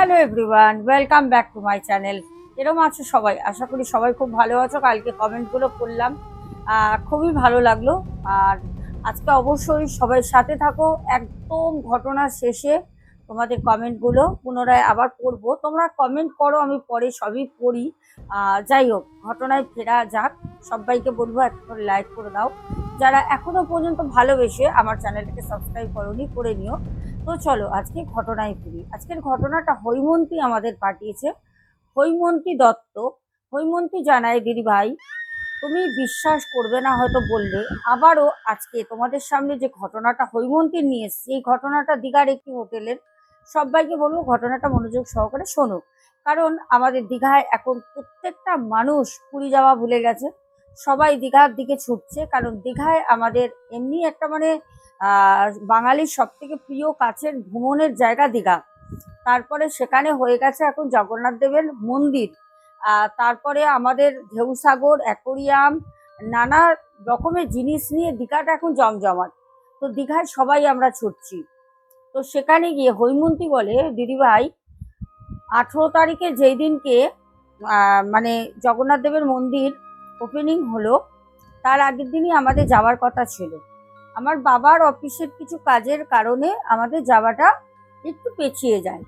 Hello everyone, welcome back to my channel. এরকম আছো সবাই? আশা করি সবাই খুব ভালো আছো। কালকে কমেন্টগুলো করলাম, খুবই ভালো লাগলো। আর আজকে অবশ্যই সবাই সাথে থাকো। একদম ঘটনার শেষে তোমাদের কমেন্টগুলো পুনরায় আবার পড়বো। তোমরা কমেন্ট করো, আমি পরে সবই পড়ি। যাই হোক, ঘটনায় ফেরা যাক। সবাইকে বলবো একটা করে লাইক করে দাও। যারা এখনো পর্যন্ত ভালোবেসে আমার চ্যানেলটাকে সাবস্ক্রাইব করোনি, করে নিও। তো চলো আজকে ঘটনায় ফিরি। আজকের ঘটনাটা হৈমন্তী আমাদের পাঠিয়েছে, হৈমন্তী দত্ত। হৈমন্তী জানায়, দিদি ভাই তুমি বিশ্বাস করবে না হয়তো বললে, আবারও আজকে তোমাদের সামনে যে ঘটনাটা হৈমন্তী নিয়ে এসছে, এই ঘটনাটা দীঘার একটি হোটেলের। সবাইকে বলবো ঘটনাটা মনোযোগ সহকারে শোনো, কারণ আমাদের দীঘায় এখন প্রত্যেকটা মানুষ পুরী যাওয়া ভুলে গেছে। সবাই দীঘার দিকে ছুটছে, কারণ দীঘায় আমাদের এমনি একটা বাঙালির সব থেকে প্রিয় কাছের ভ্রমণের জায়গা দীঘা। তারপরে সেখানে হয়ে গেছে এখন জগন্নাথ দেবের মন্দির। তারপরে আমাদের ঢেউসাগর, অ্যাকোরিয়াম, নানা রকমের জিনিস নিয়ে দীঘাটা এখন জমজমাট। তো দীঘায় সবাই আমরা ছুটছি। তো সেখানে গিয়ে হৈমন্তী বলে, দিদিভাই 18 তারিখে যেই দিনকে জগন্নাথ দেবের মন্দির ওপেনিং হলো, তার আগের দিনই আমাদের যাওয়ার কথা ছিল। আমার বাবার অফিসের কিছু কাজের কারণে আমাদের যাওয়াটা একটু পেছিয়ে যায়।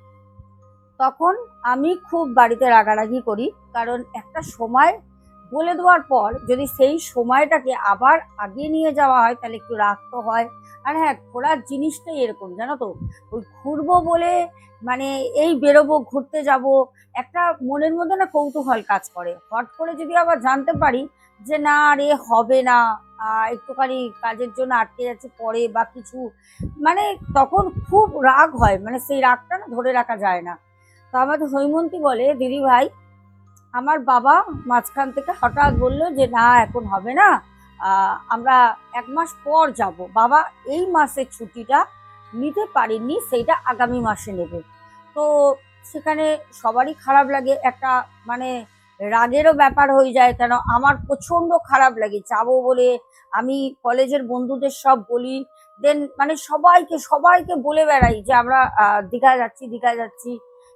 তখন আমি খুব বাড়িতে রাগারাগি করি, কারণ একটা সময় বলে দেওয়ার পর যদি সেই সময়টাকে আবার আগিয়ে নিয়ে যাওয়া হয় তাহলে একটু রাগ তো হয়। আর হ্যাঁ, ঘোরার জিনিসটাই এরকম, জানো তো, ওই ঘুরবো বলে এই বেরোবো, ঘুরতে যাব, একটা মনের মধ্যে না কৌতূহল কাজ করে। হট করে যদি আবার জানতে পারি যে না রে হবে না, একটুখানি কাজের জন্য আটকে যাচ্ছে পরে বা কিছু, তখন খুব রাগ হয়, সেই রাগটা না ধরে রাখা যায় না। তো আমাদের হৈমন্তী বলে, দিদি ভাই আমার বাবা মাঝখান থেকে হঠাৎ বললো যে না এখন হবে না, আমরা 1 মাস পর যাব। বাবা এই মাসের ছুটিটা নিতে পারেননি, সেইটা আগামী মাসে নেবে। তো সেখানে সবারই খারাপ লাগে, একটা মানে রাগেরও ব্যাপার হয়ে যায়। কেন আমার প্রচন্ড খারাপ লাগে, যাবো বলে আমি কলেজের বন্ধুদের সব বলি, দেন সবাইকে সবাইকে বলে বেড়াই যে আমরা দীঘা যাচ্ছি, দীঘা যাচ্ছি।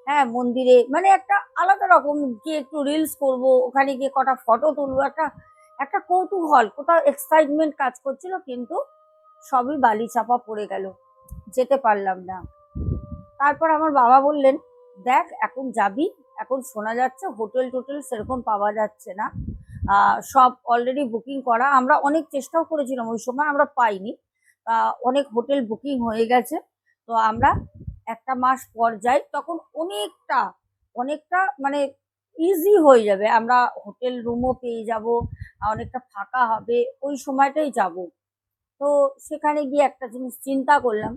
হ্যাঁ, মন্দিরে একটা আলাদা রকম গিয়ে একটু রিলস করব, ওখানে গিয়ে কটা ফটো তুলবো, একটা একটা কৌতূহল, কোথাও এক্সাইটমেন্ট কাজ করছিল, কিন্তু সবই বালি চাপা পড়ে গেল, যেতে পারলাম না। তারপর আমার বাবা বললেন, দেখ এখন যাবি, এখন শোনা যাচ্ছে হোটেল টোটেল সেরকম পাওয়া যাচ্ছে না, সব অলরেডি বুকিং করা। আমরা অনেক চেষ্টাও করেছিলাম, ওই সময় আমরা পাইনি, অনেক হোটেল বুকিং হয়ে গেছে। তো আমরা 1 মাস পর যাই, তখন অনেকটা অনেকটা ইজি হয়ে যাবে, আমরা হোটেল রুমও পেয়ে যাব, অনেকটা ফাঁকা হবে, ওই সময়টাই যাব। তো সেখানে গিয়ে একটা জিনিস চিন্তা করলাম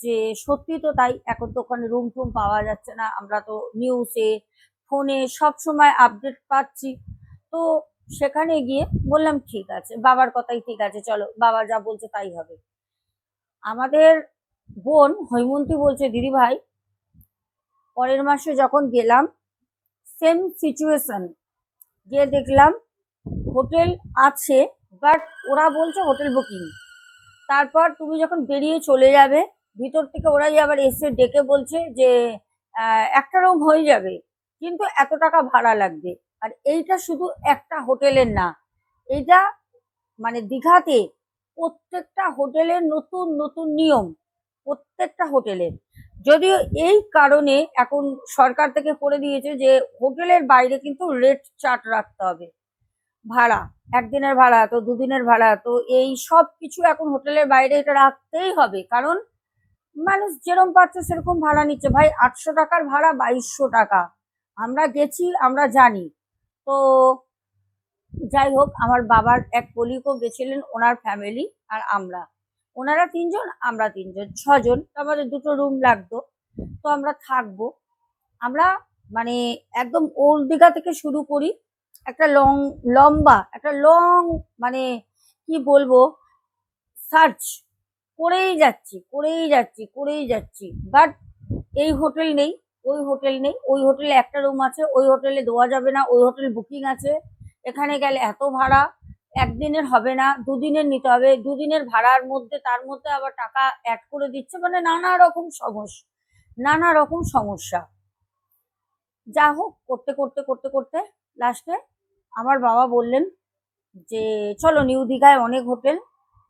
যে সত্যি তো তাই, এখন তো ওখানে রুম টুম পাওয়া যাচ্ছে না। আমরা তো নিউজে, ফোনে সব সময় আপডেট পাচ্ছি। তো সেখানে গিয়ে বললাম ঠিক আছে, বাবার কথাই ঠিক আছে, চলো বাবা যা বলছে তাই হবে। আমাদের বোন হৈমন্তী বলছে, দিদি ভাই পরের মাসে যখন গেলাম সেম সিচুয়েশন, গিয়ে দেখলাম হোটেল আছে, বাট ওরা বলছে হোটেল বুকিং। তারপর তুমি যখন বেরিয়ে চলে যাবে, ভিতর থেকে ওরাই আবার এসে ডেকে বলছে যে একটা রুম হয়ে যাবে, কিন্তু এত টাকা ভাড়া লাগবে। আর এইটা শুধু একটা হোটেলের না, এইটা দীঘাতে প্রত্যেকটা হোটেলের নতুন নতুন নিয়ম, প্রত্যেকটা হোটেলের। যদিও এই কারণে এখন সরকার থেকে করে দিয়েছে যে হোটেলের বাইরে কিন্তু রেট চার্ট রাখতে হবে, ভাড়া, একদিনের ভাড়া তো, দুদিনের ভাড়া তো, এই সব কিছু এখন হোটেলের বাইরে এটা রাখতেই হবে। কারণ মানুষ যেরকম পাচ্ছে সেরকম ভাড়া নিচ্ছে। ভাই 800 টাকার ভাড়া 2200 টাকা, আমরা গেছি, আমরা জানি। তো যাই হোক, আমার বাবার এক কলিগও গেছিলেন, ওনার ফ্যামিলি আর আমরা, ওনারা 3 জন, আমরা 3 জন, 6 জন। তো আমাদের 2টো রুম লাগতো। তো আমরা থাকবো, আমরা একদম ওল্ড দীঘা থেকে শুরু করি, একটা লম্বা একটা লং, মানে কি বলবো, সার্চ করেই যাচ্ছি করেই যাচ্ছি করেই যাচ্ছি। বাট এই হোটেল নেই, ওই হোটেল নেই, ওই হোটেলে একটা রুম আছে, ওই হোটেলে দেওয়া যাবে না, ওই হোটেল বুকিং আছে, এখানে গেলে এত ভাড়া, একদিনের হবে না, দুদিনের নিতে হবে, দুদিনের ভাড়ার মধ্যে তার মধ্যে আবার টাকা অ্যাড করে দিচ্ছে, নানা রকম সমস্যা, নানা রকম সমস্যা। যা হোক করতে করতে করতে করতে লাস্টে আমার বাবা বললেন যে চলো নিউ দীঘায় অনেক হোটেল,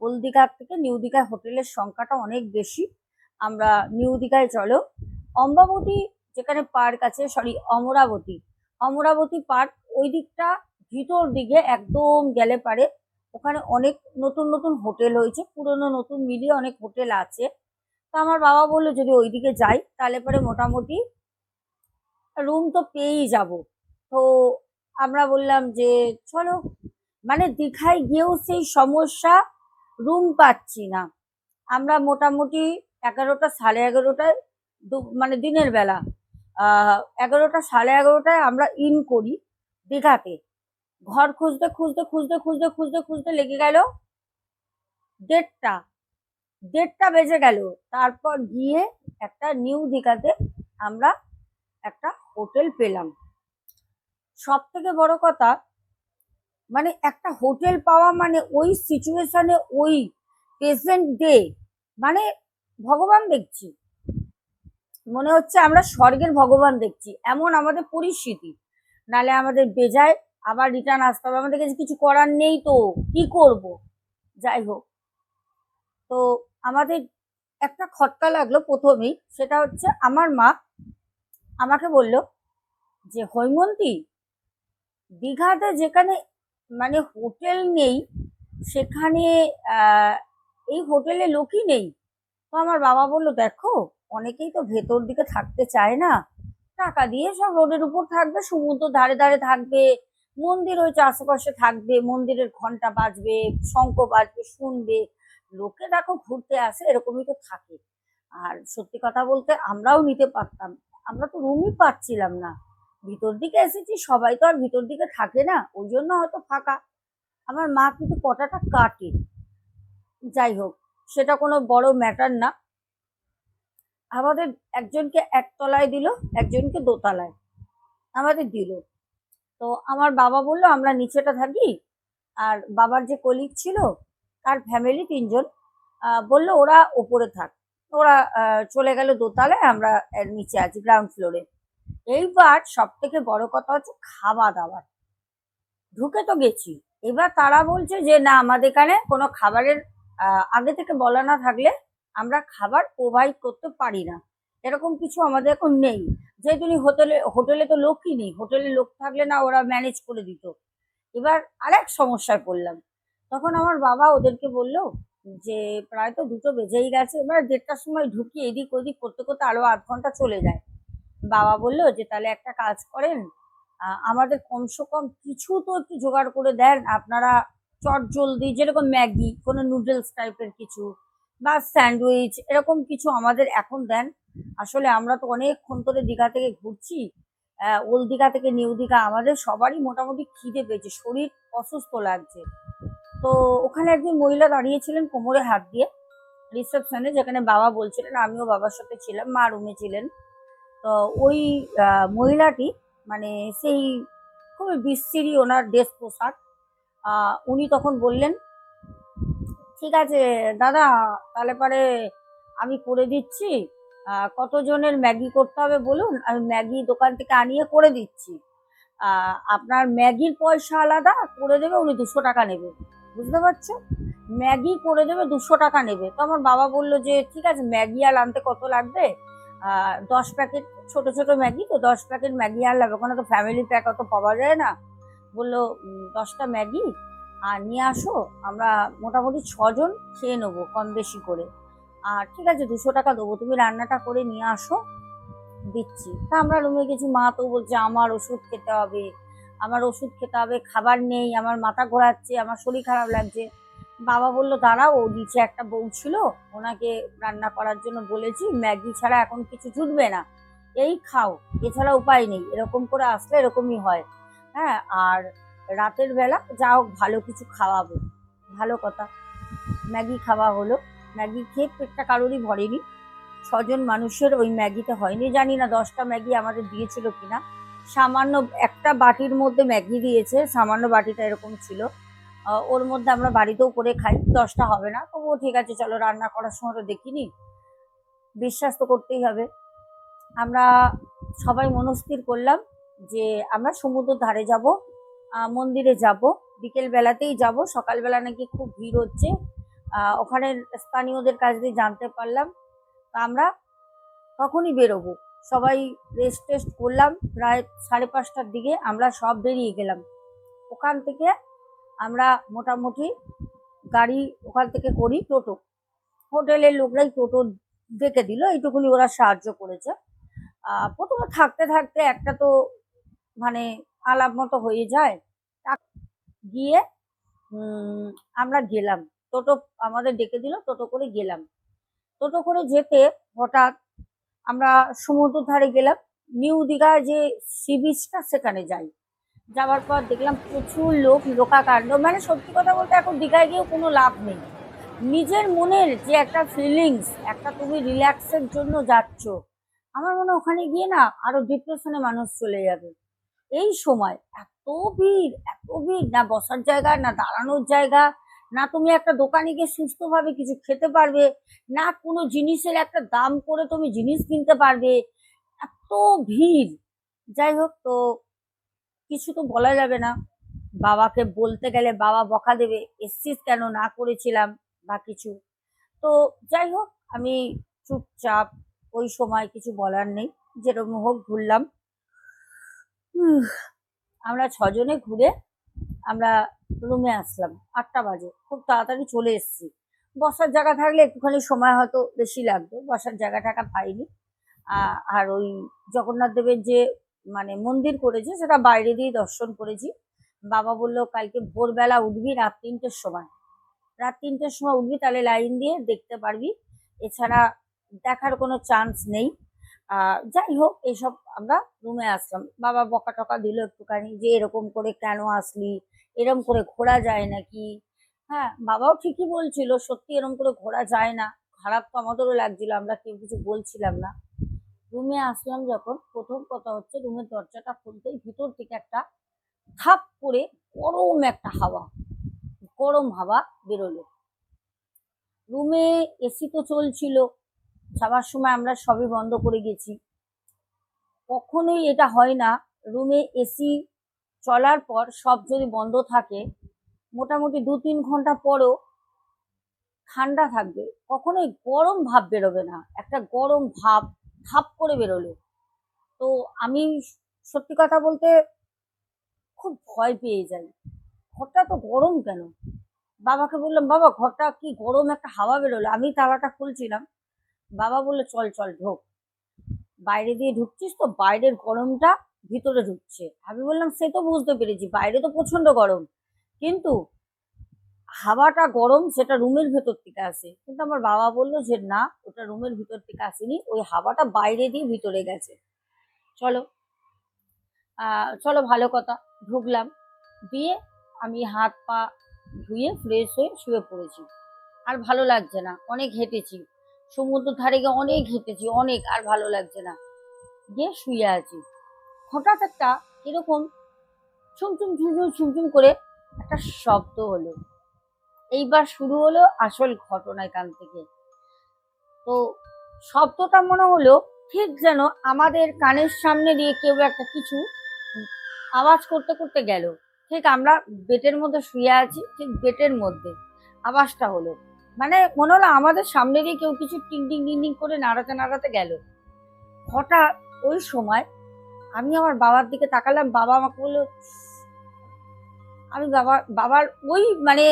ওল্ড দীঘার থেকে নিউ দীঘায় হোটেলের সংখ্যাটা অনেক বেশি, আমরা নিউ দীঘায় চলো। অম্বাবতী যেখানে পার্ক আছে, সরি অমরাবতী, অমরাবতী পার্ক ওই দিকটা ভিতর দিকে একদম গেলে পারে ওখানে অনেক নতুন নতুন হোটেল হয়েছে, পুরনো নতুন মিলিয়ে অনেক হোটেল আছে। তো আমার বাবা বললো যদি ওইদিকে যাই তাহলে পরে মোটামুটি রুম তো পেয়েই যাব। তো আমরা বললাম যে চলো, মানে দীঘায় গিয়েও সেই সমস্যা, রুম পাচ্ছি না। আমরা মোটামুটি 11টা সাড়ে 11টায় মানে দিনের বেলা 11টা সাড়ে 11টায় আমরা ইন করি দীঘাতে। ঘর খুঁজতে খুঁজতে খুঁজতে খুঁজতে খুঁজতে খুঁজতে লেগে গেল 1:30, 1:30 বেজে গেল। তারপর গিয়ে একটা নিউ দীঘাতে আমরা একটা হোটেল পেলাম। সব থেকে বড় কথা, মানে একটা হোটেল পাওয়া মানে ওই সিচুয়েশনে ওই প্রেজেন্ট ডে মানে ভগবান দেখছি, মনে হচ্ছে আমরা স্বর্গের ভগবান দেখছি, এমন আমাদের পরিস্থিতি। নালে আমাদের বেজায় আবার রিটার্ন আসতে হবে, আমাদের কাছে কিছু করার নেই, তো কি করব। যাই হোক, তো আমাদের একটা খটকা লাগলো প্রথমেই, সেটা হচ্ছে আমার মা আমাকে বলল যে হৈমন্তী, দীঘাতে যেখানে মানে হোটেল নেই সেখানে এই হোটেলে লোকই নেই। তো আমার বাবা বললো দেখো অনেকেই তো ভেতর দিকে থাকতে চায় না, টাকা দিয়ে সব রোডের উপর থাকবে, সমুদ্র ধারে ধারে থাকবে, মন্দির হয়েছে আশেপাশে থাকবে, মন্দিরের ঘন্টা বাজবে, শঙ্খ বাজবে, শুনবে, লোকে দেখো ঘুরতে আসে, এরকমই তো থাকে। আর সত্যি কথা বলতে আমরাও নিতে পারতাম, আমরা তো রুমই পাচ্ছিলাম না, ভিতর দিকে এসেছি, সবাই তো আর ভিতর দিকে থাকে না, ওই জন্য হয়তো ফাঁকা। আমার মা কিন্তু কটাটা কাটে, যাই হোক সেটা কোনো বড় ম্যাটার না। আমাদের একজনকে একতলায় দিল, একজনকে দোতলায় আমাদের দিল। তো আমার বাবা বললো আমরা নিচেটা থাকি, আর বাবার যে কলিগ ছিল তার ফ্যামিলি 3জন বললো ওরা ওপরে থাক। ওরা চলে গেল দোতলায়, আমরা নিচে আছি গ্রাউন্ড ফ্লোরে। এইবার সব থেকে বড় কথা হচ্ছে খাওয়া দাওয়ার। ঢুকে তো গেছি, এবার তারা বলছে যে না আমাদের এখানে কোনো খাবারের আগে থেকে বলা না থাকলে আমরা খাবার প্রোভাইড করতে পারি না, এরকম কিছু আমাদের এখন নেই। যেহেতু হোটেলে হোটেলে তো লোকই নেই, হোটেলে লোক থাকলে না ওরা ম্যানেজ করে দিত। এবার আরেক সমস্যায় পড়লাম। তখন আমার বাবা ওদেরকে বললো যে প্রায় তো 2টো বেজেই গেছে, এবার 1:30টার সময় ঢুকি, এদিক ওদিক করতে করতে আরো আধ ঘন্টা চলে যায়। বাবা বললো যে তাহলে একটা কাজ করেন, আমাদের কমসে কম কিছু তো একটু জোগাড় করে দেন আপনারা, চট জলদি যেরকম ম্যাগি, কোনো নুডলস টাইপের কিছু বা স্যান্ডউইচ এরকম কিছু আমাদের এখন দেন। আসলে আমরা তো অনেকক্ষণ ধরে দীঘা থেকে ঘুরছি, ওল্ড দীঘা থেকে নিউ দীঘা, আমাদের সবারই মোটামুটি খিদে পেয়েছে, শরীর অসুস্থ লাগছে। তো ওখানে একজন মহিলা দাঁড়িয়েছিলেন কোমরে হাত দিয়ে রিসেপশনে, যেখানে বাবা বলছিলেন, আমিও বাবার সাথে ছিলাম, মা রুমে ছিলেন। তো ওই মহিলাটি মানে সেই খুবই বিশ্রী ওনার ড্রেস পোশাক, উনি তখন বললেন ঠিক আছে দাদা, তাহলে পরে আমি করে দিচ্ছি, কতজনের ম্যাগি করতে হবে বলুন, আমি ম্যাগি দোকান থেকে আনিয়ে করে দিচ্ছি, আপনার ম্যাগির পয়সা আলাদা করে দেবে, উনি 200 টাকা নেবে, বুঝতে পারছো, ম্যাগি করে দেবে 200 টাকা নেবে। তো আমার বাবা বললো যে ঠিক আছে ম্যাগি আর আনতে কত লাগবে, 10 প্যাকেট, ছোট ছোট ম্যাগি তো 10 প্যাকেট ম্যাগি আর লাগবে, ওখানে তো ফ্যামিলি প্যাক অত পাওয়া যায় না। বললো 10টা ম্যাগি আর নিয়ে আসো, আমরা মোটামুটি 6জন খেয়ে নেবো কম বেশি করে, আর ঠিক আছে 200 টাকা দেবো, তুমি রান্নাটা করে নিয়ে আসো, দিচ্ছি। তা আমরা রুমে গেছি, মা তো বলছে আমার ওষুধ খেতে হবে, আমার ওষুধ খেতে হবে, খাবার নেই, আমার মাথা ঘোরাচ্ছে, আমার শরীর খারাপ লাগছে। বাবা বললো দাঁড়াও, ও নিচে একটা বউ ছিল, ওনাকে রান্না করার জন্য বলেছি, ম্যাগি ছাড়া এখন কিছু জুটবে না, এই খাও, এছাড়া উপায় নেই, এরকম করে আসলে এরকমই হয়। হ্যাঁ, আর রাতের বেলা যা হোক ভালো কিছু খাওয়াবো, ভালো কথা। ম্যাগি খাওয়া হলো, ম্যাগি খেয়ে পেটটা কারোরই ভরেনি, 6জন মানুষের ওই ম্যাগিতে হয়নি, জানি না 10টা ম্যাগি আমাদের দিয়েছিল কিনা, সামান্য একটা বাটির মধ্যে ম্যাগি দিয়েছে, সামান্য বাটিটা এরকম ছিল, ওর মধ্যে আমরা বাড়িতেও করে খাই, 10টা হবে না, তবুও ঠিক আছে চলো রান্না করার সময় তো দেখিনি, বিশ্বাস তো করতেই হবে। আমরা সবাই মনস্থির করলাম যে আমরা সমুদ্র ধারে যাব, মন্দিরে যাব, বিকেল বেলাতেই যাব। সকালবেলা নাকি খুব ভিড় হচ্ছে, ওখানের স্থানীয়দের কাছ দিয়ে জানতে পারলাম। তা আমরা তখনই বেরোবো। সবাই রেস্ট টেস্ট করলাম, প্রায় 5:30টার দিকে আমরা সব বেরিয়ে গেলাম। ওখান থেকে আমরা মোটামুটি গাড়ি ওখান থেকে করি টোটো, হোটেলের লোকরাই টোটো ডেকে দিল, এইটুকুনি ওরা সাহায্য করেছে। প্রথমে থাকতে থাকতে একটা তো মানে আলাপ মতো হয়ে যায়। গিয়ে আমরা গেলাম, টোটো আমাদের ডেকে দিল, টোটো করে গেলাম। টোটো করে যেতে হঠাৎ আমরা সমুদ্র ধারে গেলাম, নিউ দীঘা যে সি বিচটা সেখানে যাই। যাওয়ার পর দেখলাম প্রচুর লোক, লোকাকাণ্ড। মানে সত্যি কথা বলতে এখন দীঘায় গিয়েও কোনো লাভ নেই। নিজের মনের যে একটা ফিলিংস, একটা তুমি রিল্যাক্সের জন্য যাচ্ছ, আমার মনে হয় ওখানে গিয়ে না আরো ডিপ্রেশনে মানুষ চলে যাবে। এই সময় এত ভিড়, এত ভিড়, না বসার জায়গা, না দাঁড়ানোর জায়গা, না তুমি একটা দোকানে গিয়ে সুস্থভাবে কিছু খেতে পারবে, না কোনো জিনিসের একটা দাম করে তুমি জিনিস কিনতে পারবে, এত ভিড়। যাই হোক, তো কিছু তো বলা যাবে না, বাবাকে বলতে গেলে বাবা বকা দেবে, এসছিস কেন, না করেছিলাম বা কিছু। তো যাই হোক, আমি চুপচাপ, ওই সময় কিছু বলার নেই, যেরকম হোক ঘুরলাম। আমরা 6 জনে ঘুরে আমরা রুমে আসলাম 8টা বাজে, খুব তাড়াতাড়ি চলে এসেছি। বসার জায়গা থাকলে একটুখানি সময় হয়তো বেশি লাগতো, বসার জায়গা টাকা পাইনি। আর ওই জগন্নাথ দেবের যে মানে মন্দির করেছে সেটা বাইরে দিয়ে দর্শন করেছি। বাবা বললো কালকে ভোরবেলা উঠবি, রাত 3টের সময়, রাত 3টের সময় উঠবি, তাহলে লাইন দিয়ে দেখতে পারবি, এছাড়া দেখার কোনো চান্স নেই। যাই হোক, এইসব আমরা রুমে আসলাম। বাবা বকা টকা দিল একটুখানি, যে এরকম করে কেন আসলি, এরম করে ঘোরা যায় নাকি। হ্যাঁ, বাবাও ঠিকই বলছিল, সত্যি এরম করে ঘোরা যায় না। খারাপ তো আমাদেরও লাগছিল, আমরা কেউ কিছু বলছিলাম না। রুমে আসলাম যখন, প্রথম কথা হচ্ছে রুমের দরজাটা খুলতেই ভিতর থেকে একটা থাপ করে গরম একটা হাওয়া, গরম হাওয়া বেরোলো। রুমে এসি তো চলছিল, যাওয়ার সময় আমরা সবই বন্ধ করে গেছি। কখনোই এটা হয় না, রুমে এসি চলার পর সব যদি বন্ধ থাকে, মোটামুটি 2-3 ঘন্টা পরও ঠান্ডা থাকবে, কখনোই গরম ভাব বেরোবে না। একটা গরম ভাব থাপ করে বেরোলো। তো আমি সত্যি কথা বলতে খুব ভয় পেয়ে যাই, ঘরটা তো গরম কেন। বাবাকে বললাম, বাবা ঘরটা কি গরম একটা হাওয়া বেরোলো। আমি তালাটা খুলছিলাম, বাবা বললো চল চল ঢোক, বাইরে দিয়ে ঢুকছিস তো, বাইরের গরমটা ভিতরে ঢুকছে। আমি বললাম সে তো বুঝতে পেরেছি, বাইরে তো প্রচন্ড গরম, কিন্তু হাওয়াটা গরম সেটা রুমের ভেতর থেকে আসে। কিন্তু আমার বাবা বললো যে না, ওটা রুমের ভিতর থেকে আসেনি, ওই হাওয়াটা বাইরে দিয়ে ভিতরে গেছে। চলো, চলো ভালো কথা। ঢুকলাম, দিয়ে আমি হাত পা ধুয়ে ফ্রেশ হয়ে শুয়ে পড়েছি। আর ভালো লাগছে না, অনেক হেঁটেছি, সমুদ্র ধারে গিয়ে অনেক হেঁটেছি, অনেক, আর ভালো লাগছে না, গিয়ে শুয়ে আছি। হঠাৎ একটা এরকম ছুমছুম ছুমছুম ছুমছুম করে একটা শব্দ হলো। এইবার শুরু হলো আসল ঘটনা এখান থেকে। তো শব্দটা মনে হলো ঠিক যেন আমাদের কানের সামনে দিয়ে কেউ একটা কিছু আওয়াজ করতে করতে গেল। ঠিক আমরা বেটের মধ্যে শুয়ে আছি, ঠিক বেটের মধ্যে আওয়াজটা হলো, মানে মনে হলো আমাদের সামনে দিয়ে কেউ কিছু টিং টিং টিং টিং করে নাড়াতে নাড়াতে গেল। হঠাৎ ওই সময় আমি আমার বাবার দিকে তাকালাম, বাবা আমাকে বললো, আমি বাবার ওই মানে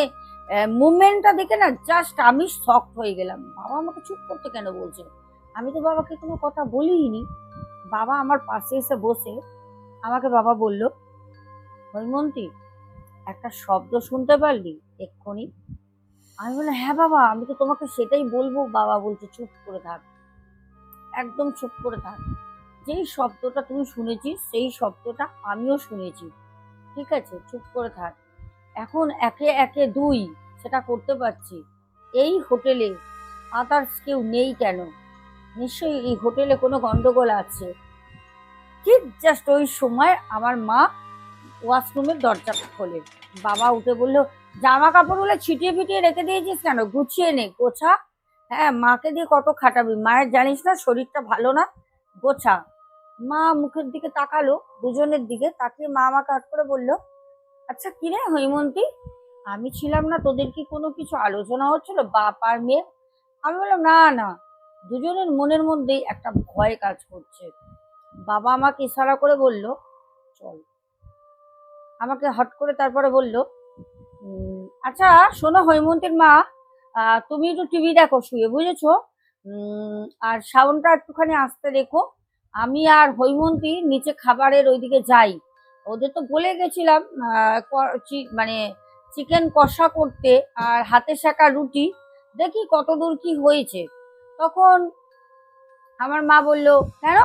মুভমেন্টটা দেখে না জাস্ট আমি শক হয়ে গেলাম। বাবা আমাকে চুপ করতে কেন বলছে, আমি তো বাবাকে কোনো কথা বলিনি। বাবা আমার পাশে এসে বসে আমাকে বাবা বলল, হৈমন্তী একটা শব্দ শুনতে পারলি এক্ষুনি? আমি বললাম হ্যাঁ বাবা, আমি তো তোমাকে সেটাই বলবো। বাবা বলছে চুপ করে থাক, একদম চুপ করে থাক, যেই শব্দটা তুমি শুনেছিস সেই শব্দটা আমিও শুনেছি, ঠিক আছে, চুপ করে থাক। এখন একে একে দুই সেটা করতে পারছি। এই হোটেলে আদার্স কেউ নেই কেন? নিশ্চয়ই এই হোটেলে কোনো গন্ডগোল আছে। ঠিক জাস্ট ওই সময় আমার মা ওয়াশরুমের দরজাটা খোলে। বাবা উঠে বললো, জামা কাপড়গুলো ছিটিয়ে ফিটিয়ে রেখে দিয়েছিস কেন, গুছিয়ে নে, গোছা। হ্যাঁ, মাকে দিয়ে কত খাটাবি, মায়ের জানিস না শরীরটা ভালো না, গোছা। মা মুখের দিকে তাকালো, দুজনের দিকে তাকিয়ে মা আমাকে হাত করে বলল, আচ্ছা কিরে হৈমন্তী, আমি ছিলাম না, তোদের কি কোনো কিছু আলোচনা হচ্ছিল বাপ আর মেয়ে? আমি বললাম, না না, দুজনের মনের মধ্যেই একটা ভয় কাজ করছে। বাবা আমাকে ইশারা করে বলল, চল। আমাকে হট করে তারপরে বলল, আচ্ছা শোনো হৈমন্তীর মা, তুমি একটু টিভি দেখো শুয়ে, বুঝেছো? আর সাউন্ডটা একটুখানি আস্তে রেখো। আমি আর হৈমন্তী নিচে খাবারের ওইদিকে যাই। ওদের তো বলে গেছিলাম মানে চিকেন কষা করতে আর হাতে সেঁকা রুটি, দেখি কত দূর কি হয়েছে। তখন আমার মা বলল, কেন?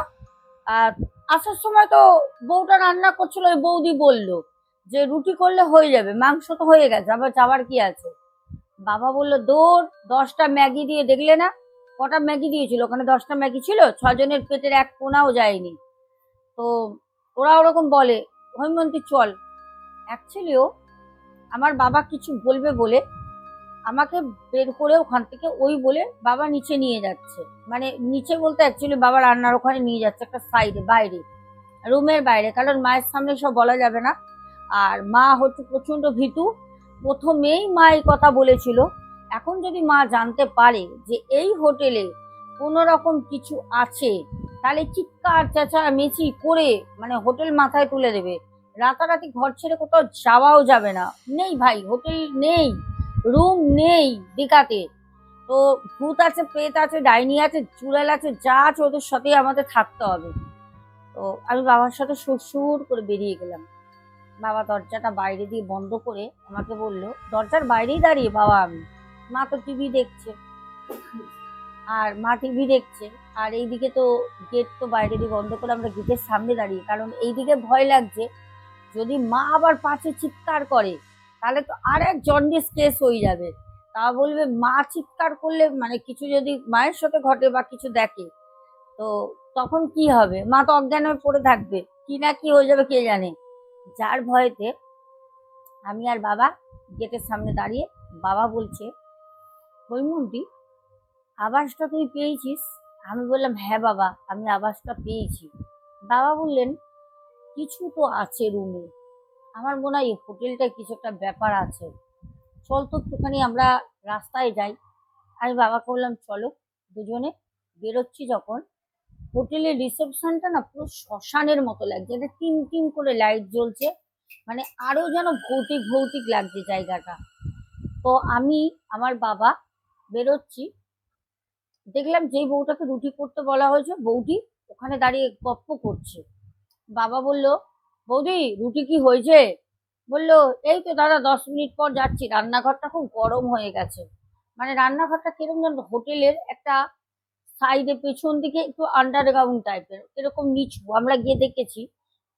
আসার সময় তো বউটা রান্না করছিল, ওই বৌদি বলল যে রুটি করলে হয়ে যাবে, মাংস তো হয়ে গেছে, আবার যাওয়ার কি আছে। বাবা বলল, দৌড়, 10টা ম্যাগি দিয়ে দেখলে না? কটা ম্যাগি দিয়েছিল ওখানে? 10টা ম্যাগি ছিল, 6 জনের পেটের এক কোনাও যায়নি। তো ওরা ওরকম বলে। হৈমন্তী চল। অ্যাকচুয়ালিও আমার বাবা কিছু বলবে বলে আমাকে বের করে ওখান থেকে ওই বলে বাবা নিচে নিয়ে যাচ্ছে। মানে নিচে বলতে অ্যাকচুয়ালি বাবা রান্নার ওখানে নিয়ে যাচ্ছে, একটা সাইডে, বাইরে, রুমের বাইরে, কারণ মায়ের সামনে সব বলা যাবে না। আর মা হচ্ছে প্রচন্ড ভীতু। প্রথমেই মা এই কথা বলেছিল, এখন যদি মা জানতে পারে যে এই হোটেলে কোনো রকম কিছু আছে, তাহলে চিৎকার চেঁচামেচি করে মানে হোটেল মাথায় তুলে দেবে। রাতারাতি ঘর ছেড়ে কোথাও যাওয়াও যাবে না। নেই ভাই, হোটেল নেই, রুম নেই দীঘাতে। তো ভূত আছে, প্রেত আছে, ডাইনি আছে, চুড়েল আছে, যা আছে ওদের সাথেই আমাদের থাকতে হবে। তো আমি বাবার সাথে সুর করে বেরিয়ে গেলাম। বাবা দরজাটা বাইরে দিয়ে বন্ধ করে আমাকে বলল, দরজার বাইরেই দাঁড়িয়ে বাবা আমি, মা তো টিভি দেখছে। আর মা টিভি দেখছে, আর এইদিকে তো গেট তো বাইরে দিয়ে বন্ধ করে আমরা গেটের সামনে দাঁড়িয়ে, কারণ এইদিকে ভয় লাগছে যদি মা আবার পাশে চিৎকার করে তাহলে তো আর এক জন্ডিস কেস হয়ে যাবে। তা বলবে মা চিৎকার করলে, মানে কিছু যদি মায়ের সাথে ঘটে বা কিছু দেখে, তো তখন কি হবে? মা তো অজ্ঞান হয়ে পড়ে থাকবে, কি না কি হয়ে যাবে কে জানে। যার ভয়েতে আমি আর বাবা গেটের সামনে দাঁড়িয়ে। বাবা বলছে, হৈমন্তী, আওয়াজটা তুই পেয়েছিস? আমি বললাম, হ্যাঁ বাবা, আমি আওয়াজটা পেয়েছি। বাবা বললেন, কিছু তো আছে রুমে, আমার মনে হয় হোটেলটায় কিছু একটা ব্যাপার আছে, চল তো একটুখানি আমরা রাস্তায় যাই। আমি বাবাকে বললাম, চলো। দুজনে বেরোচ্ছি যখন, হোটেলের রিসেপশনটা না পুরো শ্মশানের মতো লাগছে, এটা টিম টিম করে লাইট জ্বলছে, মানে আরো যেন ভৌতিক ভৌতিক লাগছে জায়গাটা। তো আমি, আমার বাবা বেরোচ্ছি, দেখলাম যেই বউটাকে রুটি করতে বলা হয়েছে বৌদি ওখানে দাঁড়িয়ে গপ্প করছে। বাবা বলল, বৌদি রুটি কি হয়েছে? বললো, এই তো দাদা 10 মিনিট পর যাচ্ছি, রান্নাঘরটা খুব গরম হয়ে গেছে। মানে রান্নাঘরটা কিরকম যেন হোটেলের একটা সাইডে পেছন দিকে একটু আন্ডারগ্রাউন্ড টাইপের, এরকম নিচু, আমরা গিয়ে দেখেছি।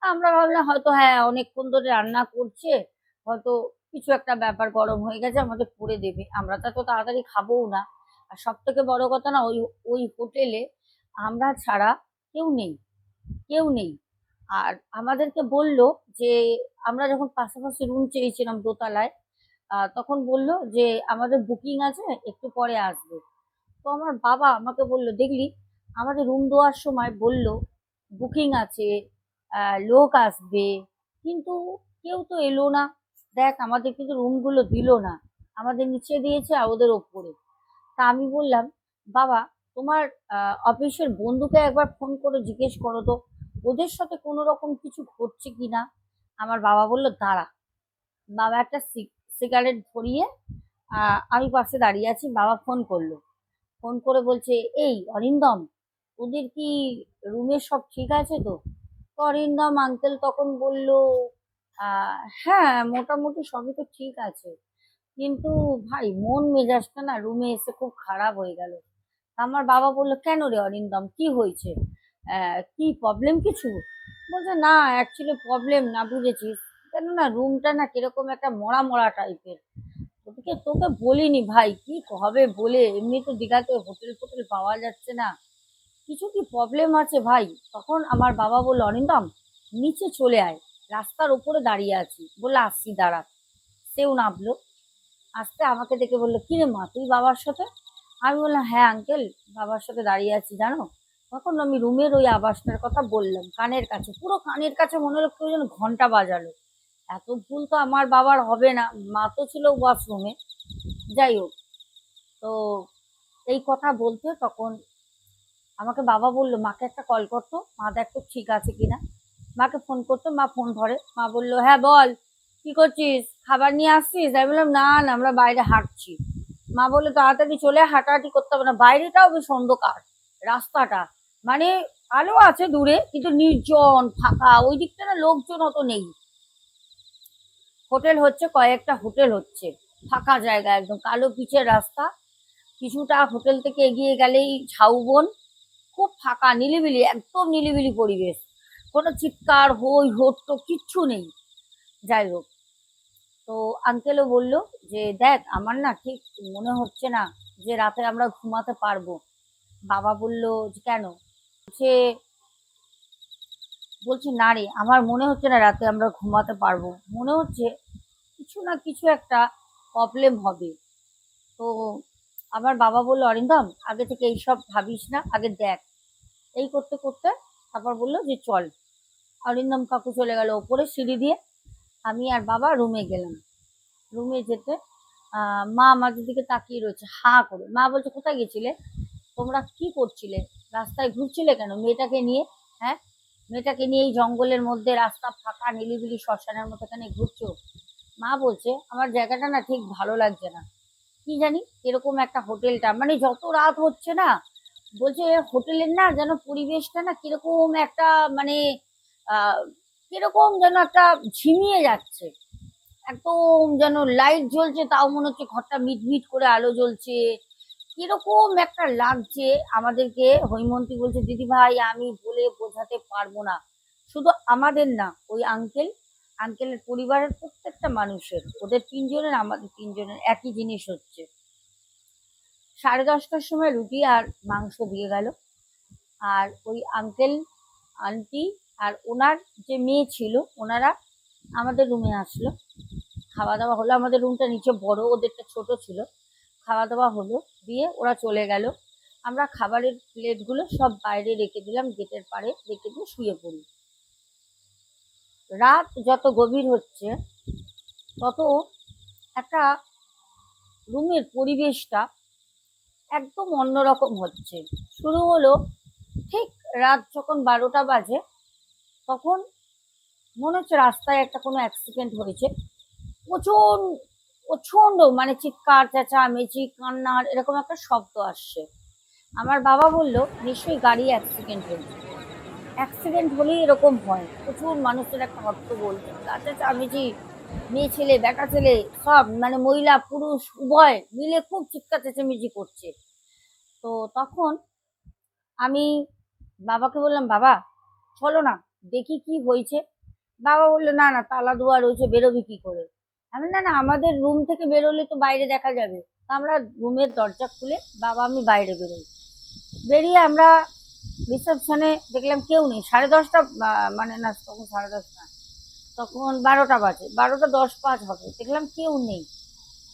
আমরা ভাবলাম হয়তো হ্যাঁ অনেকক্ষণ ধরে রান্না করছে, হয়তো কিছু একটা ব্যাপার, গরম হয়ে গেছে, আমাদের করে দেবে, আমরা তো এত তাড়াতাড়ি খাবোও না। আর সব থেকে বড় কথা না, ওই ওই হোটেলে আমরা ছাড়া কেউ নেই, কেউ নেই। আর আমাদেরকে বলল যে, আমরা যখন পাশাপাশি রুম চেয়েছিলাম দোতলায়, তখন বলল যে আমাদের বুকিং আছে, একটু পরে আসবে। তো আমার বাবা আমাকে বলল, দেখলি আমাদের রুম দেওয়ার সময় বলল বুকিং আছে, লোক আসবে, কিন্তু কেউ তো এলো না। দেখ আমাদের কিন্তু রুমগুলো দিল না, আমাদের নিচে দিয়েছে আর ওদের ওপরে। তা আমি বললাম, বাবা তোমার অফিসের বন্ধুকে একবার ফোন করে জিজ্ঞেস করো তো ওদের সাথে কোনো রকম কিছু ঘটছে কিনা। আমার বাবা বলল, দাঁড়া। বাবা একটা সিগারেট ধরিয়ে, আমি পাশে দাঁড়িয়ে আছি, বাবা ফোন করলো। ফোন করে বলছে, এই অরিন্দম, ওদের কি রুমে সব ঠিক আছে তো? তো অরিন্দম আঙ্কেল তখন বলল, হ্যাঁ মোটামুটি সবই তো ঠিক আছে, কিন্তু ভাই মন মেজাজটা না রুমে এসে খুব খারাপ হয়ে গেল। আমার বাবা বললো, কেন রে অরিন্দম, কি হয়েছে? কি প্রবলেম কিছু? বলছে, না অ্যাকচুয়ালি প্রবলেম না, বুঝেছিস, কেননা রুমটা না কিরকম একটা মরা মরা টাইপের। তোকে তোকে বলিনি ভাই, কি হবে বলে, এমনি তো দীঘাতে হোটেল ফোটেল পাওয়া যাচ্ছে না, কিছু কি প্রবলেম আছে ভাই? তখন আমার বাবা বললো, অরিন্দম নিচে চলে আয়, রাস্তার উপরে দাঁড়িয়ে আছি, বললো আসছি দাঁড়া। সেও নামলো, আসতে আমাকে দেখে বললো, কি রে মা, তুই বাবার সাথে? আমি বললাম, হ্যাঁ আঙ্কেল, বাবার সাথে দাঁড়িয়ে আছি জানো। তখন আমি রুমের ওই আওয়াজটার কথা বললাম, কানের কাছে, পুরো কানের কাছে মনে হলো কেউ যেন ঘন্টা বাজালো। এত ভুল তো আমার বাবার হবে না, মা তো ছিল ওয়াশরুমে। যাই হোক, তো এই কথা বলতে তখন আমাকে বাবা বললো মাকে একটা কল করতো, মা দেখ তো ঠিক আছে কিনা। মাকে ফোন করতো, মা ফোন ধরে, মা বললো হ্যাঁ বল, কি করছিস, খাবার নিয়ে আসছিস? আমি বললাম না না, আমরা বাইরে হাঁটছি। মা বললো তাড়াতাড়ি চলে, হাঁটাহাঁটি করতে হবে না, বাইরেটাও বেশ অন্ধকার রাস্তাটা, মানে আলো আছে দূরে কিন্তু নির্জন ফাঁকা, ওই দিকটা না লোকজন অত নেই। হোটেল হচ্ছে, কয়েকটা হোটেল হচ্ছে, ফাঁকা জায়গা, একদম কালো পিচের রাস্তা। কিছুটা হোটেল থেকে এগিয়ে গেলেই ঝাউবন, খুব ফাঁকা, নিলিবিলি, একদম নিলিবিলি পরিবেশ, কোনো চিৎকার হই হট্ট কিচ্ছু নেই। যাই হোক, তো আঙ্কেলও বললো যে দেখ আমার না ঠিক মনে হচ্ছে না যে রাতে আমরা ঘুমাতে পারবো। বাবা বলল যে কেন? সে বলছে না রে, আমার মনে হচ্ছে না রাতে আমরা ঘুমাতে পারবো, মনে হচ্ছে কিছু না কিছু একটা প্রবলেম হবে। তো আমার বাবা বললো অরিন্দম আগে থেকে এইসব ভাবিস না, আগে দেখ। এই করতে করতে তারপর বললো যে চল। অরিন্দম কাকু চলে গেল ওপরে সিঁড়ি দিয়ে, আমি আর বাবা রুমে গেলাম। রুমে যেতে মা আমাদের দিকে তাকিয়ে রয়েছে হাঁ করে। মা বলছে কোথায় গেছিলে, তোমরা কি করছিলে, রাস্তায় ঘুরছিলে কেন মেয়েটাকে নিয়ে? হ্যাঁ, মেয়েটাকে নিয়ে এই জঙ্গলের মধ্যে, রাস্তা ফাঁকা নিলিবিলি শ্মশানের মতো এখানে ঘুরছো? মা বলছে আমার জায়গাটা না ঠিক ভালো লাগছে না, কি জানি এরকম একটা হোটেলটা, মানে যত রাত হচ্ছে না, বলছে হোটেলের না যেন পরিবেশটা না কিরকম একটা, মানে আহ কিরকম যেন একটা ঝিমিয়ে যাচ্ছে, একদম যেন লাইট জ্বলছে তাও মনে হচ্ছে ঘরটা মিটমিট করে আলো জ্বলছে, কিরকম একটা লাগছে আমাদেরকে। হৈমন্তী বলছে দিদি ভাই আমি বলে বোঝাতে পারবো না, শুধু আমাদের না, ওই আঙ্কেলের পরিবারের প্রত্যেকটা মানুষের, ওদের তিনজনের আমাদের তিনজনের একই জিনিস হচ্ছে। 10:30টার সময় রুটি আর মাংস দিয়ে গেল, আর ওই আঙ্কেল আন্টি আর ওনার যে মেয়ে ছিল ওনারা আমাদের রুমে আসলো, খাওয়া দাওয়া হলো। আমাদের রুমটা নিচে বড়, ওদেরটা ছোট ছিল। খাওয়া দাওয়া হলো, দিয়ে ওরা চলে গেল। আমরা খাবারের প্লেটগুলো সব বাইরে রেখে দিলাম, গেটের পাড়ে রেখে দিয়ে শুয়ে পড়ি। রাত যত গভীর হচ্ছে তত একটা রুমের পরিবেশটা একদম অন্যরকম হচ্ছে। শুরু হলো ঠিক রাত যখন 12টা বাজে, তখন মনে হচ্ছে রাস্তায় একটা কোনো অ্যাক্সিডেন্ট হয়েছে। প্রচন্ড প্রচন্ড মানে চিৎকার চেঁচামেচি কান্নার এরকম একটা শব্দ আসছে। আমার বাবা বলল নিশ্চয়ই গাড়ি অ্যাক্সিডেন্ট হয়েছে, অ্যাক্সিডেন্ট হলেই এরকম হয়, প্রচুর মানুষের একটা হট্টগোল, চিৎকার চেঁচামেচি, মেয়ে ছেলে বেটা ছেলে সব, মানে মহিলা পুরুষ উভয় মিলে খুব চিৎকার চেঁচামেচি করছে। তো তখন আমি বাবাকে বললাম বাবা চলো না দেখি কি হয়েছে। বাবা বললো না না তালা দেওয়া রয়েছে, বেরোবি কি করে? আমি না না আমাদের রুম থেকে বেরোলে তো বাইরে দেখা যাবে। তা আমরা রুমের দরজা খুলে বাবা আমি বাইরে বেরোই। বেরিয়ে আমরা রিসেপশনে দেখলাম কেউ নেই। 10:30টা মানে না, তখন 10:30 না, তখন 12টা বাজে, 12:10 হবে, দেখলাম কেউ নেই।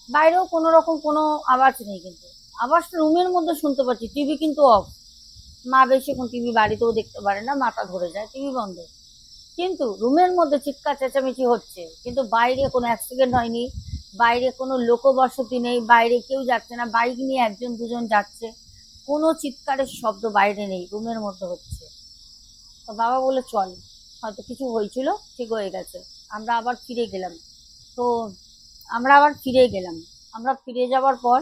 বাইরেও কোনো রকম কোনো আওয়াজ নেই, কিন্তু আওয়াজটা রুমের মধ্যে শুনতে পাচ্ছি। টিভি কিন্তু অফ, মা বেশিক্ষণ টিভি বাড়িতেও দেখতে পারে না, মাথা ধরে যায়, টিভি বন্ধ। কিন্তু রুমের মধ্যে চিৎকার চেঁচামেচি হচ্ছে, কিন্তু বাইরে কোনো অ্যাক্সিডেন্ট হয়নি, বাইরে কোনো লোকবসতি নেই, বাইরে কেউ যাচ্ছে না, বাইক নিয়ে একজন দুজন যাচ্ছে, কোনো চিৎকারের শব্দ বাইরে নেই, রুমের মধ্যে হচ্ছে। তো বাবা বলে চল, হয়তো কিছু হয়েছিল, ঠিক হয়ে গেছে, আমরা আবার ফিরে গেলাম। তো আমরা ফিরে যাওয়ার পর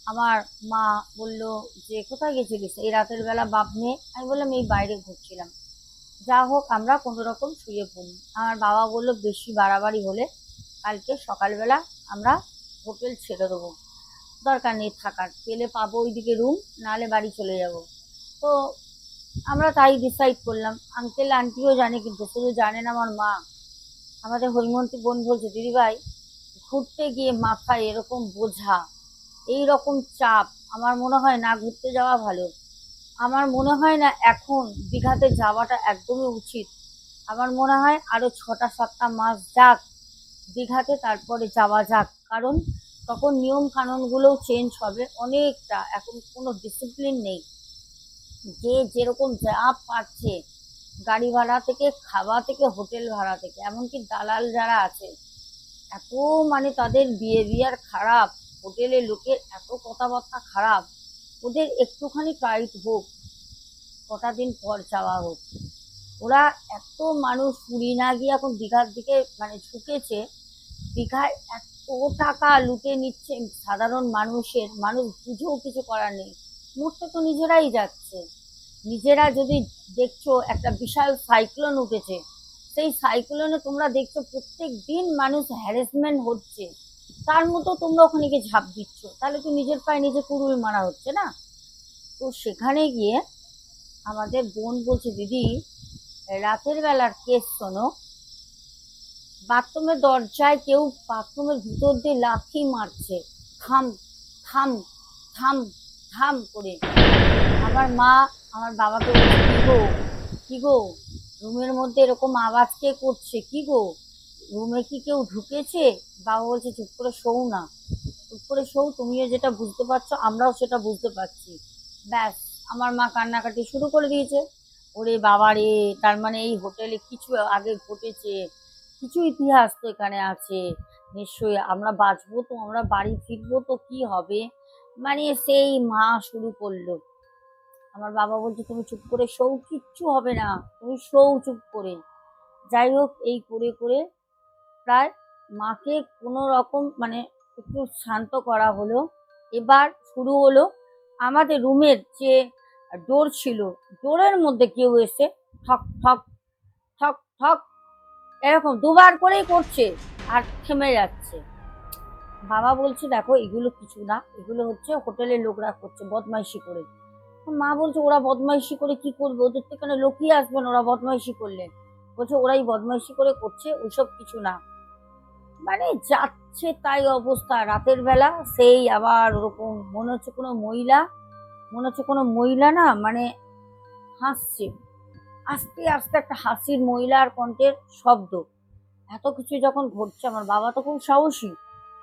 আমার মা বলল যে কোথায় গেছিলিস এই রাতের বেলা বাপ নিয়ে? আমি বললাম এই বাইরে ঘুরছিলাম। যা হোক আমরা কোনো রকম শুয়ে পড়ি। আমার বাবা বললো বেশি বাড়াবাড়ি হলে কালকে সকালবেলা আমরা হোটেল ছেড়ে দেবো, দরকার নেই থাকার, পেলে পাবো ওইদিকে রুম, নাহলে বাড়ি চলে যাব। তো আমরা তাই ডিসাইড করলাম। আঙ্কেল আন্টিও জানে, কিন্তু শুধু জানে না আমার মা। আমাদের হৈমন্তী বোন বলছে দিদিভাই ঘুরতে গিয়ে মাথায় এরকম বোঝা, এই রকম চাপ, আমার মনে হয় না ঘুরতে যাওয়া ভালো। আমার মনে হয় না এখন দীঘাতে যাওয়াটা একদমই উচিত। আমার মনে হয় আরো 6টা 7টা মাস যাক দীঘাতে, তারপরে যাওয়া যাক, কারণ তখন নিয়ম কানুনগুলোও চেঞ্জ হবে অনেকটা, এখন কোনো ডিসিপ্লিন নেই। যে যেরকম যা পাচ্ছে, গাড়ি ভাড়া থেকে, খাওয়া থেকে, হোটেল ভাড়া থেকে, এমনকি দালাল যারা আছে, এত মানে তাদের বিহেভিয়ার খারাপ, হোটেলের লোকের এত কথাবার্তা খারাপ। ওদের একটুখানি টাইট হোক, কটা দিন পর যাওয়া হোক, ওরা এত মানুষ পুরী না গিয়ে এখন দীঘার দিকে মানে ঝুঁকেছে। দীঘায় এত টাকা লুটে নিচ্ছে সাধারণ মানুষের, মানুষ বুঝেও কিছু করার নেই। মরতে তো নিজেরাই যাচ্ছে। নিজেরা যদি দেখছো একটা বিশাল সাইক্লোন উঠেছে, সেই সাইক্লোনে তোমরা দেখছো প্রত্যেক দিন মানুষ হ্যারাসমেন্ট হচ্ছে, তার মতো তোমরা ওখানে গিয়ে ঝাঁপ দিচ্ছ, তাহলে তো নিজের পায়ে নিজে কুড়ুল মারা হচ্ছে না? তো সেখানে গিয়ে আমাদের বোন বলছে, দিদি রাতের বেলার কেস শোনো, বাথরুমের দরজায় কেউ বাথরুমের ভিতর দিয়ে লাথি মারছে, থাম থাম থাম থাম করে। আমার মা আমার বাবাকে বলছে, কি গো কি গো, রুমের মধ্যে এরকম আওয়াজ কে করছে, কি গো, রুমে কি কেউ ঢুকেছে? বাবা বলছে, চুপ করে শোও না, চুপ করে শোও, তুমিও যেটা বুঝতে পারছো আমরাও সেটা বুঝতে পারছি। ব্যাস, আমার মা কান্নাকাটি শুরু করে দিয়েছে। ওরে বাবা রে, তার মানে এই হোটেলে কিছু আগে ঘটেছে, কিছু ইতিহাস তো এখানে আছে, নিশ্চয়ই আমরা বাঁচবো তো, আমরা বাড়ি ফিরবো তো কি হবে, মানে সেই মা শুরু করলো। আমার বাবা বলছে, তুমি চুপ করে শোও, কিচ্ছু হবে না, তুমি শোও চুপ করে। যাই হোক, এই করে করে প্রায় মাকে কোনো রকম মানে একটু শান্ত করা হলো। এবার শুরু হলো আমাদের রুমের যে ডোর ছিল, ডোরের মধ্যে কেউ এসে ঠক ঠক ঠক ঠক এরকম দুবার করেই করছে, আর থেমে যাচ্ছে। বাবা বলছে, দেখো এগুলো কিছু না, এগুলো হচ্ছে হোটেলের লোকরা করছে বদমাইশি করে। মা বলছে, ওরা বদমাইশি করে কি করবে, ওদের তো এখানে লোকই আসবেন ওরা বদমাইশি করলে। বলছে, ওরাই বদমাইশি করে করছে, ওইসব কিছু না। মানে যাচ্ছে তাই অবস্থা। রাতের বেলা সেই আবার ওরকম মনে হচ্ছে কোনো মহিলা, মনে হচ্ছে কোনো মহিলা না মানে হাসছে, আস্তে আস্তে একটা হাসির মহিলার কণ্ঠের শব্দ। এত কিছু যখন ঘটছে, আমার বাবা তো খুব সাহসী,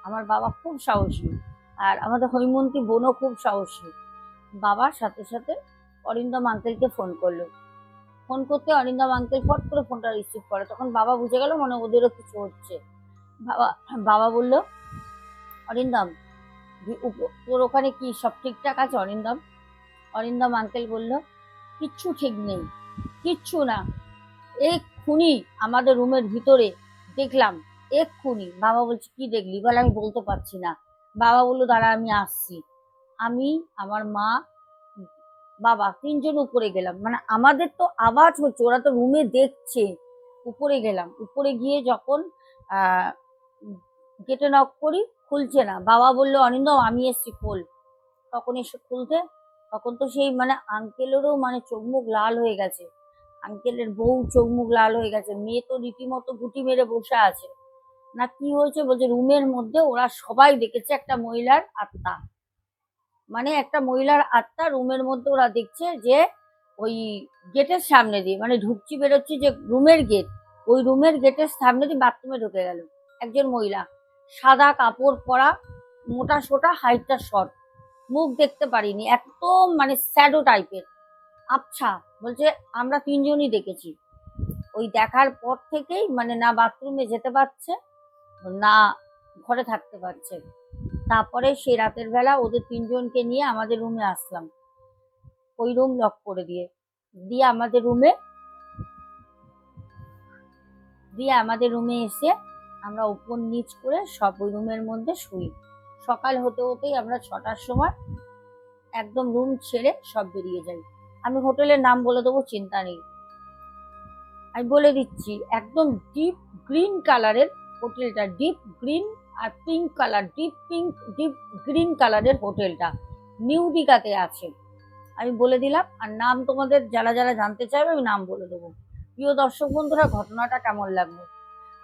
আমার বাবা খুব সাহসী, আর আমাদের হৈমন্তী বোনও খুব সাহসী। বাবার সাথে সাথে অরিন্দম আঙ্কেলকে ফোন করলো। ফোন করতে অরিন্দম আঙ্কেল ফট করে ফোনটা রিসিভ করে, তখন বাবা বুঝে গেল মানে ওদেরও কিছু হচ্ছে। বাবা বাবা বলল, অরিন্দম তোর ওখানে কি সব ঠিকঠাক আছে অরিন্দম? অরিন্দম আঙ্কেল বলল, কিচ্ছু ঠিক নেই, কিচ্ছু না, এক্ষুনি আমাদের রুমের ভিতরে দেখলাম, এক্ষুনি। বাবা বলছে, কি দেখলি? বলে, আমি বলতে পারছি না। বাবা বললো, দাঁড়া আমি আসছি। আমি, আমার মা, বাবা তিনজন উপরে গেলাম, মানে আমাদের তো আওয়াজ হচ্ছে, ওরা তো রুমে দেখছে। উপরে গেলাম, উপরে গিয়ে যখন গেটে নক করি, খুলছে না। বাবা বললো, অনিন্দম আমি এসছি, খোল। তখন এসে খুলতে, তখন তো সেই মানে আঙ্কেলেরও মানে চোখ মুখ লাল হয়ে গেছে, আঙ্কেলের বউ চোখ মুখ লাল হয়ে গেছে, মেয়ে তো রীতিমতো গুটি মেরে বসে আছে। না কি হয়েছে? বলছে, রুমের মধ্যে ওরা সবাই দেখেছে একটা মহিলার আত্মা, মানে একটা মহিলার আত্মা রুমের মধ্যে ওরা দেখছে, যে ওই গেটের সামনে দিয়ে মানে ঢুকছি বেরোচ্ছি যে রুমের গেট, ওই রুমের গেটের সামনে দিয়ে বাথরুমে ঢুকে গেল একজন মহিলা, সাদা কাপড় পরা, মোটা সোটা, হাইটটা শর্ট, মুখ দেখতে পারিনি, একদম মানে স্যাডো টাইপের, আচ্ছা। বলছে, আমরা তিনজনই দেখেছি। ওই দেখার পর থেকেই মানে না বাথরুমে যেতে পারছে, না ঘরে থাকতে পারছে। তারপরে সেই রাতের বেলা ওদের তিনজনকে নিয়ে আমাদের রুমে আসলাম, ওই রুম লক করে দিয়ে দিয়ে আমাদের রুমে এসে আমরা উপর নিচ করে সব ওই রুমের মধ্যে শুই। সকাল হতে হতেই আমরা 6টার সময় একদম রুম ছেড়ে সব বেরিয়ে যাই। আমি হোটেলের নাম বলে দেবো, চিন্তা নেই, আমি বলে দিচ্ছি, একদম ডিপ গ্রিন কালারের হোটেলটা, ডিপ গ্রিন আর পিঙ্ক কালার, ডিপ গ্রিন কালারের হোটেলটা নিউ দীঘাতে আছে। আমি বলে দিলাম, আর নাম তোমাদের যারা যারা জানতে চাইবে আমি নাম বলে দেবো। প্রিয় দর্শক বন্ধুরা, ঘটনাটা কেমন লাগলো?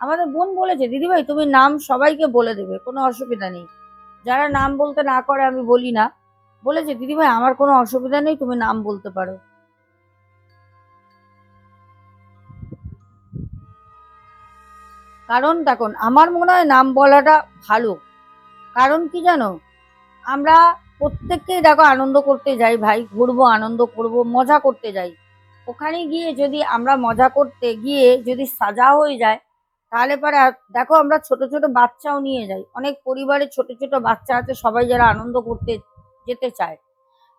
আমাদের বোন বলেছে, দিদিভাই তুমি নাম সবাইকে বলে দেবে, কোনো অসুবিধা নেই, যারা নাম বলতে না করে আমি বলি না। বলেছে, দিদিভাই আমার কোনো অসুবিধা নেই, তুমি নাম বলতে পারো। কারণ দেখুন, আমার মনে হয় নাম বলাটা ভালো। কারণ কি জানো, আমরা প্রত্যেককেই দেখো আনন্দ করতে যাই ভাই, ঘুরবো, আনন্দ করব, মজা করতে যাই। ওখানে গিয়ে যদি আমরা মজা করতে গিয়ে যদি সাজা হয়ে যায়, তাহলে পরে দেখো আমরা ছোট ছোট বাচ্চাও নিয়ে যাই, অনেক পরিবারে ছোট ছোট বাচ্চা আছে, সবাই যারা আনন্দ করতে যেতে চায়,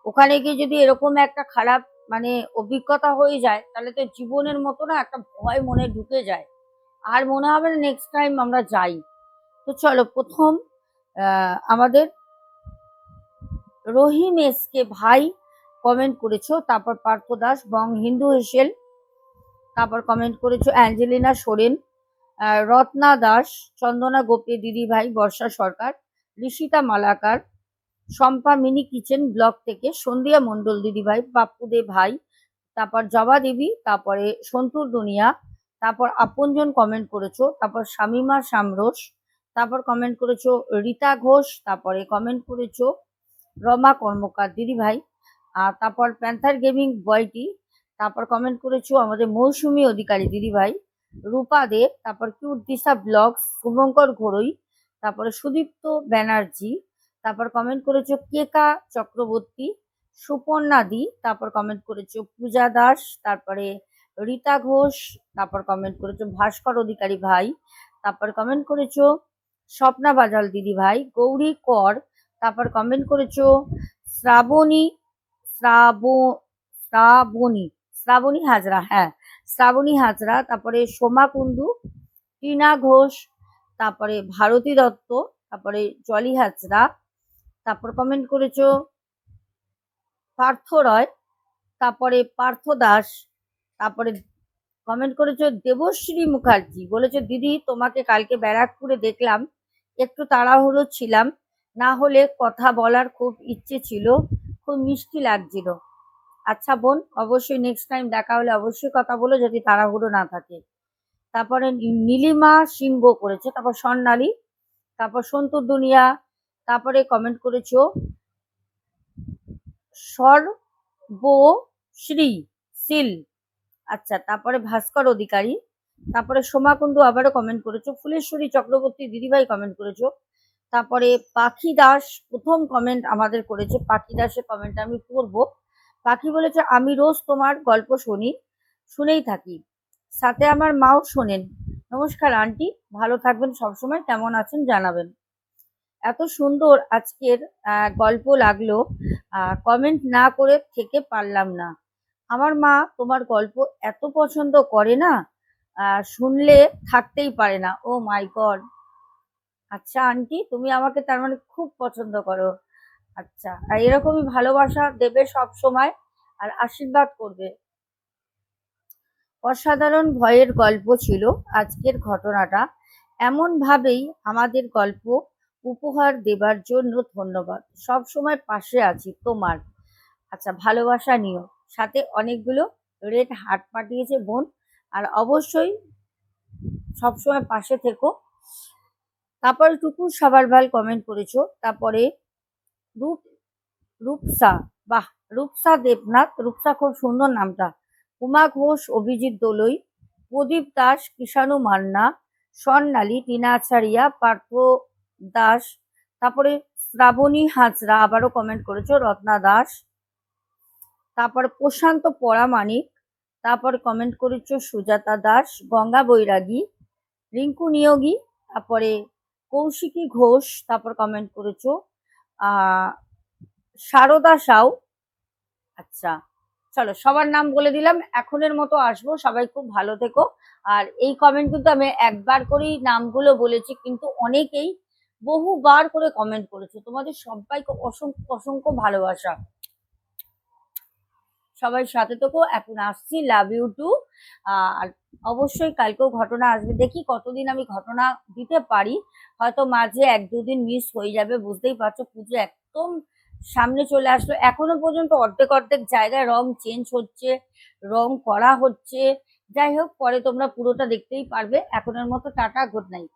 ওখানে গিয়ে যদি এরকম একটা খারাপ মানে অভিজ্ঞতা হয়ে যায়, তাহলে তো জীবনের মতো না একটা ভয় মনে ঢুকে যায়, আর মনে হবে না নেক্সট টাইম আমরা যাই। তো চলো, প্রথম আমাদের রহিম এসকে ভাই কমেন্ট করেছো, তারপর পার্থ দাস বং হিন্দু হেসেল, তারপর কমেন্ট করেছো অ্যাঞ্জেলিনা সোরেন, রত্না দাস, চন্দনা গোপে দিদি ভাই, Barsha Sarkar, Rishita Malakar, Shampa mini kitchen blog থেকে, সন্ধিয়া মণ্ডল দিদি ভাই, পাপ্পু দে ভাই, তারপর জবা দেবী, তারপরে সন্তুর দুনিয়া, তারপর আপনজন কমেন্ট করেছো, তারপর শামিমা সামরোস, তারপর কমেন্ট করেছো রীতা ঘোষ, তারপরে কমেন্ট করেছো রমা কর্মকার দিদি ভাই, আর তারপর প্যান্থার গেমিং বয়টি, তারপর কমেন্ট করেছো আমাদের মৌসুমী অধিকারী দিদি ভাই, রূপা দে, তারপর কিউট দিশা ব্লগস, শুভঙ্কর ঘোড়ই, তারপরে সুদীপ্ত ব্যানার্জি, তারপর কমেন্ট করেছো কেকা চক্রবর্তী, সুপর্ণা দি, তারপর কমেন্ট করেছো পূজা দাস, তারপরে রীতা ঘোষ, তারপর কমেন্ট করেছো ভাস্কর অধিকারী ভাই, তারপর কমেন্ট করেছো স্বপ্না বাজাল দিদি ভাই, গৌরী কর, তারপর কমেন্ট করেছো শ্রাবণী শ্রাব শ্রাবণী শ্রাবণী হাজরা, হ্যাঁ শ্রাবণী হাজরা, তারপরে সোমা কুণ্ডু, টিনা ঘোষ, তারপরে ভারতী দত্ত, তারপরে জলি হাজরা, তারপর কমেন্ট করেছো পার্থ রয়, তারপরে পার্থ দাস, তারপরে কমেন্ট করেছো দেবশ্রী মুখার্জি, বলেছো দিদি তোমাকে কালকে ব্যারাকপুরে দেখলাম, একটু তাড়াহুড়ো ছিলাম, না হলে কথা বলার খুব ইচ্ছে ছিল, খুব মিষ্টি লাগছিল। আচ্ছা বোন, অবশ্যই নেক্সট টাইম দেখা হলে অবশ্যই কথা বলো, যদি তাড়াহুড়ো না থাকে। তারপরে নীলিমা সিংহ করেছে, তারপর স্বর্ণালী, তারপর সন্তুর দুনিয়া, তারপরে কমেন্ট করেছো সর্বশ্রী সিল, আচ্ছা, তারপরে ভাস্কর অধিকারী, তারপরে সোমাকুণ্ডু আবারও কমেন্ট করেছো, ফুলেশ্বরী চক্রবর্তী দিদিভাই কমেন্ট করেছো, তারপরে পাখি দাস প্রথম কমেন্ট আমাদের করেছে, পাখি দাসের কমেন্ট আমি পড়বো। পাখি বলেছে আমি রোজ তোমার গল্প শুনেই থাকি, সাথে আমার মাও শোনেন। নমস্কার আন্টি, ভালো থাকবেন সবসময়, কেমন আছেন জানাবেন। এত সুন্দর আজকের গল্প লাগলো, কমেন্ট না করে থেকে পারলাম না। আমার মা তোমার গল্প এত পছন্দ করে না, শুনলে থাকতেই পারে না। ও মাই গড, আচ্ছা আন্টি, তুমি আমাকে তার মানে খুব পছন্দ করো। আচ্ছা, আর এরকমই ভালোবাসা দেবে সব সময়, আর আশীর্বাদ করবে। অসাধারণ ভয়ের গল্প ছিল আজকের ঘটনাটা, এমন ভাবেই আমাদের গল্প উপহার দেবার জন্য ধন্যবাদ, সব সময় পাশে আছি তোমার। আচ্ছা, ভালোবাসা নিও, সাথে অনেকগুলো রেড হার্ট পাঠিয়েছে বোন, আর অবশ্যই সবসময় পাশে থেকো। তারপর টুকু সাবারভাল কমেন্ট করেছো, তারপরে রূপ রূপসা, বাহ, রূপসা দেবনাথ, রূপসা খুব সুন্দর নামটা, উমা ঘোষ, অভিজিৎ দোলই, প্রদীপ দাস, কিষাণু মান্না, স্বর্ণালী, টিনা আচারিয়া, পার্থ দাস, তারপরে শ্রাবণী হাজরা আবারও কমেন্ট করেছো, রত্না দাস, তারপর প্রশান্ত পরামানিক, তারপর কমেন্ট করেছো সুজাতা দাস, গঙ্গা বৈরাগী, রিঙ্কু নিয়োগী, তারপরে কৌশিকী ঘোষ, তারপর কমেন্ট করেছো সারদা সাউ। আচ্ছা, চলো সবার নাম বলে দিলাম, এখনের মতো আসবো, সবাই খুব ভালো থেকো। আর এই কমেন্ট কিন্তু আমি একবার করেই নামগুলো বলেছি, কিন্তু অনেকেই বহুবার করে কমেন্ট করেছো, তোমাদের সবাইকে অসংখ্য অসংখ্য ভালোবাসা। সবাই সাথে থেকো, এখন আসছি, লাভ ইউ টু। আর অবশ্যই কালকেও ঘটনা আসবে, দেখি কতদিন আমি ঘটনা দিতে পারি, হয়তো মাঝে 1-2 দিন মিস হয়ে যাবে, বুঝতেই পারছো পুজো একদম সামনে চলে আসলো, এখনো পর্যন্ত অর্ধেক অর্ধেক জায়গায় রং চেঞ্জ হচ্ছে, রং করা হচ্ছে। যাই হোক, পরে তোমরা পুরোটা দেখতেই পারবে। এখনের মতো টাটা, গুড নাইট।